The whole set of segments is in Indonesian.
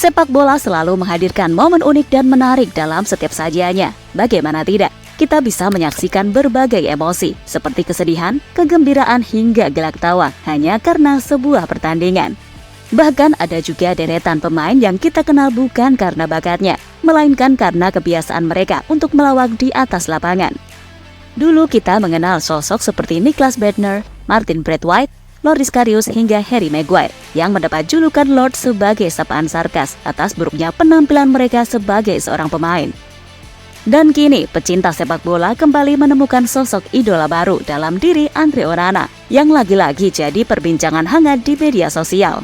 Sepak bola selalu menghadirkan momen unik dan menarik dalam setiap sajiannya. Bagaimana tidak? Kita bisa menyaksikan berbagai emosi, seperti kesedihan, kegembiraan hingga gelak tawa, hanya karena sebuah pertandingan. Bahkan ada juga deretan pemain yang kita kenal bukan karena bakatnya, melainkan karena kebiasaan mereka untuk melawak di atas lapangan. Dulu kita mengenal sosok seperti Nicklas Bendtner, Martin Braithwaite, Loris Karius hingga Harry Maguire yang mendapat julukan Lord sebagai sapaan sarkas atas buruknya penampilan mereka sebagai seorang pemain. Dan kini pecinta sepak bola kembali menemukan sosok idola baru dalam diri Andre Onana yang lagi-lagi jadi perbincangan hangat di media sosial.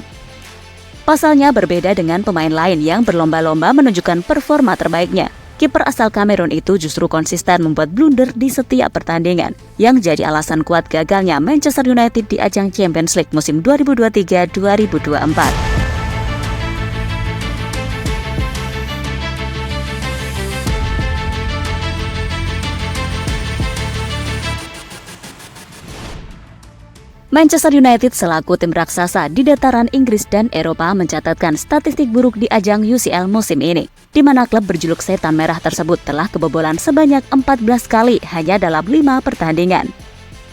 Pasalnya berbeda dengan pemain lain yang berlomba-lomba menunjukkan performa terbaiknya. Kiper asal Kamerun itu justru konsisten membuat blunder di setiap pertandingan, yang jadi alasan kuat gagalnya Manchester United di ajang Champions League musim 2023-2024. Manchester United selaku tim raksasa di dataran Inggris dan Eropa mencatatkan statistik buruk di ajang UCL musim ini, di mana klub berjuluk Setan Merah tersebut telah kebobolan sebanyak 14 kali hanya dalam 5 pertandingan.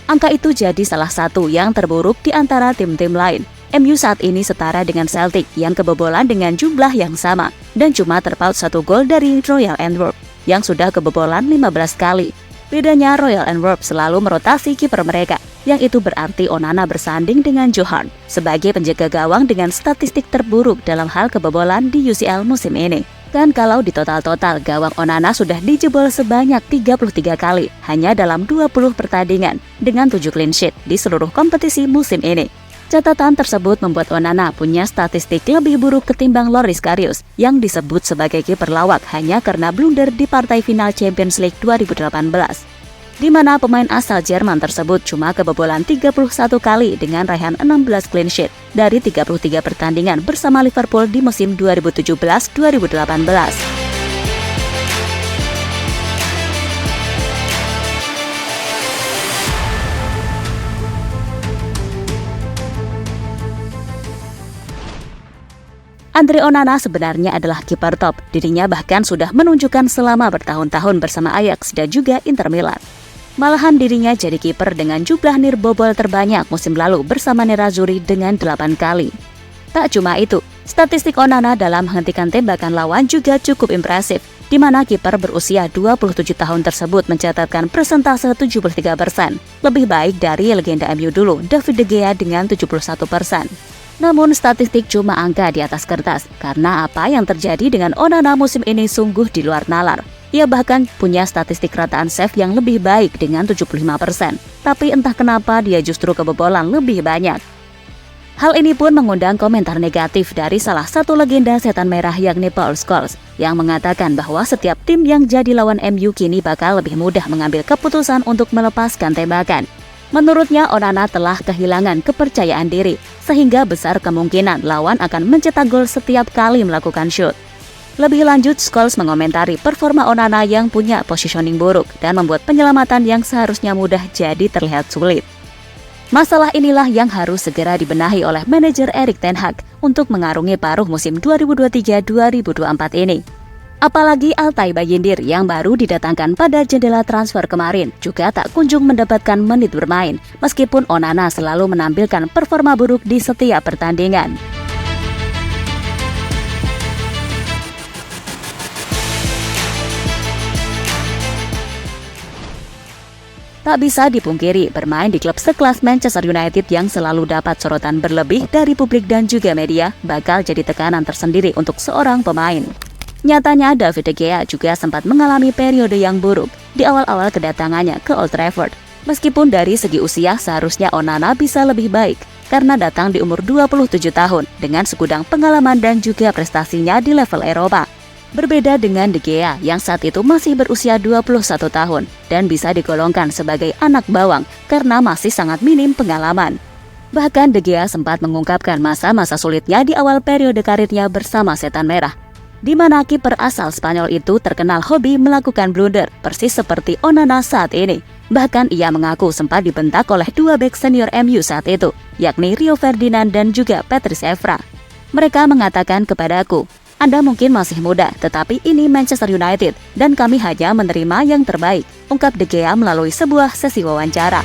Angka itu jadi salah satu yang terburuk di antara tim-tim lain. MU saat ini setara dengan Celtic yang kebobolan dengan jumlah yang sama dan cuma terpaut 1 gol dari Royal Antwerp yang sudah kebobolan 15 kali. Bedanya Royal Antwerp selalu merotasi kiper mereka, yang itu berarti Onana bersanding dengan Joe Hart sebagai penjaga gawang dengan statistik terburuk dalam hal kebobolan di UCL musim ini. Dan kalau di total gawang Onana sudah dijebol sebanyak 33 kali hanya dalam 20 pertandingan dengan 7 clean sheet di seluruh kompetisi musim ini. Catatan tersebut membuat Onana punya statistik lebih buruk ketimbang Loris Karius yang disebut sebagai kiper lawak hanya karena blunder di partai final Champions League 2018. Di mana pemain asal Jerman tersebut cuma kebobolan 31 kali dengan raihan 16 clean sheet dari 33 pertandingan bersama Liverpool di musim 2017-2018. Andre Onana sebenarnya adalah kiper top. Dirinya bahkan sudah menunjukkan selama bertahun-tahun bersama Ajax dan juga Inter Milan. Malahan dirinya jadi kiper dengan jumlah nirbobol terbanyak musim lalu bersama Nerazzurri dengan 8 kali. Tak cuma itu, statistik Onana dalam menghentikan tembakan lawan juga cukup impresif, di mana kiper berusia 27 tahun tersebut mencatatkan persentase 73%, lebih baik dari legenda MU dulu, David De Gea dengan 71%. Namun statistik cuma angka di atas kertas, karena apa yang terjadi dengan Onana musim ini sungguh di luar nalar. Ia bahkan punya statistik rataan save yang lebih baik dengan 75%, tapi entah kenapa dia justru kebobolan lebih banyak. Hal ini pun mengundang komentar negatif dari salah satu legenda Setan Merah yakni Paul Scholes, yang mengatakan bahwa setiap tim yang jadi lawan MU kini bakal lebih mudah mengambil keputusan untuk melepaskan tembakan. Menurutnya Onana telah kehilangan kepercayaan diri, sehingga besar kemungkinan lawan akan mencetak gol setiap kali melakukan shoot. Lebih lanjut, Scholes mengomentari performa Onana yang punya positioning buruk dan membuat penyelamatan yang seharusnya mudah jadi terlihat sulit. Masalah inilah yang harus segera dibenahi oleh manajer Erik ten Hag untuk mengarungi paruh musim 2023-2024 ini. Apalagi Altay Bayindir yang baru didatangkan pada jendela transfer kemarin juga tak kunjung mendapatkan menit bermain, meskipun Onana selalu menampilkan performa buruk di setiap pertandingan. Tak bisa dipungkiri, bermain di klub sekelas Manchester United yang selalu dapat sorotan berlebih dari publik dan juga media bakal jadi tekanan tersendiri untuk seorang pemain. Nyatanya David De Gea juga sempat mengalami periode yang buruk di awal-awal kedatangannya ke Old Trafford. Meskipun dari segi usia seharusnya Onana bisa lebih baik karena datang di umur 27 tahun dengan segudang pengalaman dan juga prestasinya di level Eropa. Berbeda dengan De Gea yang saat itu masih berusia 21 tahun dan bisa digolongkan sebagai anak bawang karena masih sangat minim pengalaman. Bahkan De Gea sempat mengungkapkan masa-masa sulitnya di awal periode karirnya bersama Setan Merah, di mana kiper asal Spanyol itu terkenal hobi melakukan blunder, persis seperti Onana saat ini. Bahkan ia mengaku sempat dibentak oleh 2 bek senior MU saat itu, yakni Rio Ferdinand dan juga Patrice Evra. Mereka mengatakan kepadaku, Anda mungkin masih muda, tetapi ini Manchester United dan kami hanya menerima yang terbaik, ungkap De Gea melalui sebuah sesi wawancara.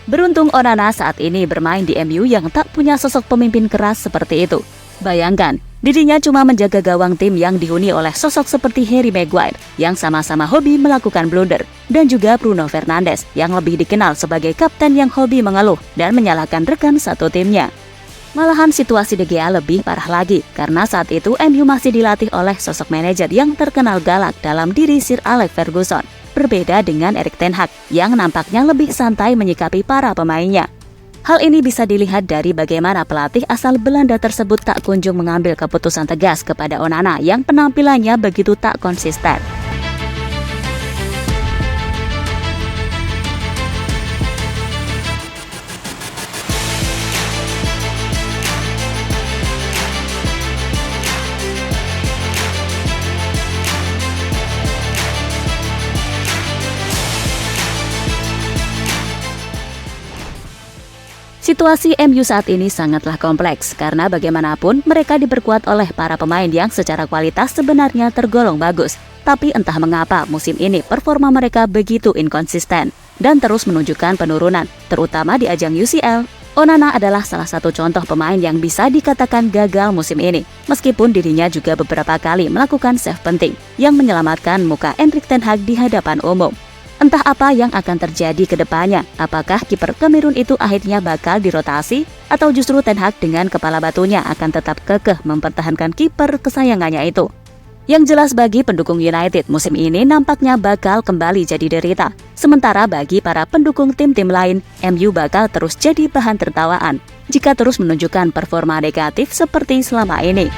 Beruntung Onana saat ini bermain di MU yang tak punya sosok pemimpin keras seperti itu. Bayangkan, dirinya cuma menjaga gawang tim yang dihuni oleh sosok seperti Harry Maguire yang sama-sama hobi melakukan blunder, dan juga Bruno Fernandes yang lebih dikenal sebagai kapten yang hobi mengeluh dan menyalahkan rekan satu timnya. Malahan situasi De Gea lebih parah lagi karena saat itu MU masih dilatih oleh sosok manajer yang terkenal galak dalam diri Sir Alex Ferguson. Berbeda dengan Erik ten Hag yang nampaknya lebih santai menyikapi para pemainnya. Hal ini bisa dilihat dari bagaimana pelatih asal Belanda tersebut tak kunjung mengambil keputusan tegas kepada Onana yang penampilannya begitu tak konsisten. Situasi MU saat ini sangatlah kompleks karena bagaimanapun mereka diperkuat oleh para pemain yang secara kualitas sebenarnya tergolong bagus. Tapi entah mengapa musim ini performa mereka begitu inkonsisten dan terus menunjukkan penurunan, terutama di ajang UCL. Onana adalah salah satu contoh pemain yang bisa dikatakan gagal musim ini, meskipun dirinya juga beberapa kali melakukan save penting yang menyelamatkan muka Erik ten Hag di hadapan umum. Entah apa yang akan terjadi ke depannya, apakah kiper Kamerun itu akhirnya bakal dirotasi, atau justru Ten Hag dengan kepala batunya akan tetap kekeh mempertahankan kiper kesayangannya itu. Yang jelas bagi pendukung United musim ini nampaknya bakal kembali jadi derita, sementara bagi para pendukung tim-tim lain, MU bakal terus jadi bahan tertawaan jika terus menunjukkan performa negatif seperti selama ini.